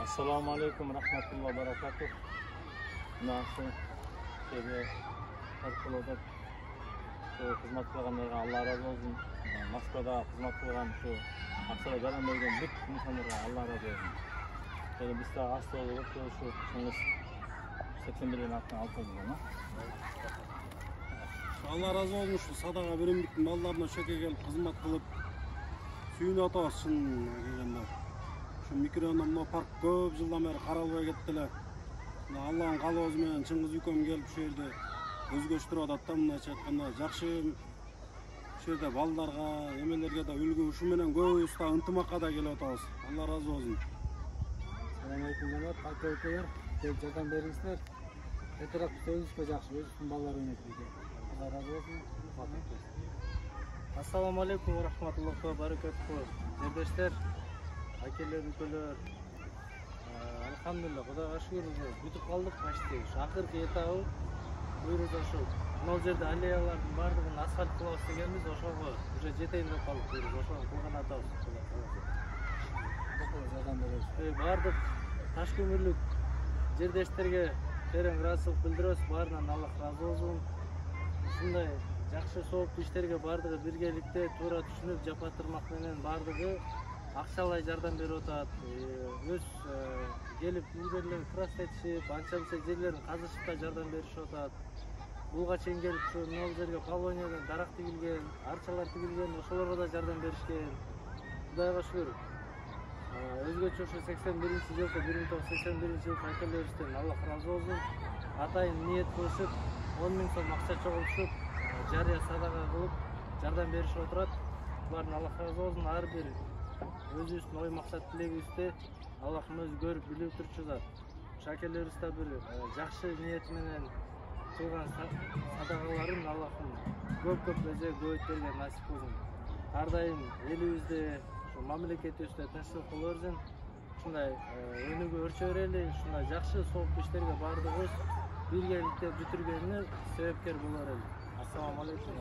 Assalomu alaykum rahmatullohi va barakatuh. Nasıl şeyde arkalarda hizmet kılganlarga Allah razı olsun. Moskvada hizmet kılgan şu Aksaray'a gelen bölgen bütün insanlara Allah razı olsun. Şöyle biz de hasta olup şu Şengis 81'in altına altına. Allah razı olsun şu sadaka verimliktin mallarına şöke gelip hizmet kılıp suyunu atasın gelgenler. Şu mikrofonda park köp yıldan beri karalbay kettiler. Allah'ın kaloozu menен Çıngiz Ükem gelip şu yerde özgöçtürüp atattan mınча ayтканда жакшы şu yerde ballarga, emelerge de үлgü uşu menен көбү usta ынтымакка да келип атабыз. Allah razı olsun. Assalamu alaikum janob, aka-ukalar, kelip yordam beringizlar. Ertaroq söylüşke жакшы, өзүбүздүн балдар ойноп экен. Allah razı olsun. Assalamu alaikum ve rahmatullahi ve barakatuhu. Kardeşler, akeler, ülkeler. Elhamdülillah, Xudoga şükür, бүтүп калдык почти. Акыркы этабы буйрууда ошо. Мына жерде аллеялардын бардыгын асфальт кылабыз дегенбиз, ошого уже жетейин деп калдык. Ошого кылган атабыз. Жардам беребиз. Бардык таш көмүрлүк жердештерге терең ыраазычылык билдиребиз. Баарынан Аллах разы болсун. Ушундай жакшы сооптуу иштерге бардыгы биргеликте туура түшүнүп жапатырмак менен бардыгы акчалай жардам берип атат. Өз келип үйлөрүнө крас этишип, анча-мынча жерлерин казышып да жардам беришип атат. Булга чейин келип мына жерге колониядан дарак тигилген, арчалар тигилген, ошолорго да жардам беришкен. Кудайга шүгүр. Өзгөчө ошо 81-жылкы 1981-жылкы акелерибизден Аллах разы болсун. Атайын ниет кылышып 10 000 сом акча чогултушуп, жарыя садака кылып жардам беришип отурат. Булардын Аллах разы болсун. Ар бир өзүбүздүн ой максат тилегибизди Аллахым өзү көрүп билип турчу зат. Шакелерибиз да бир жакшы ниет менен кылган садакаларын Аллахым көп эзе көбөйтөргө насип кылсын. Ар дайым элибизде, ушу мамлекетибизде тынчтык боло берсин. Ушундай өнүгүү өрчө берели, ушундай жакшы сооптуу иштерге бардыгыбыз биргеликте бүтүргөнүнө себепкер боло берели. Assalamu alaikum.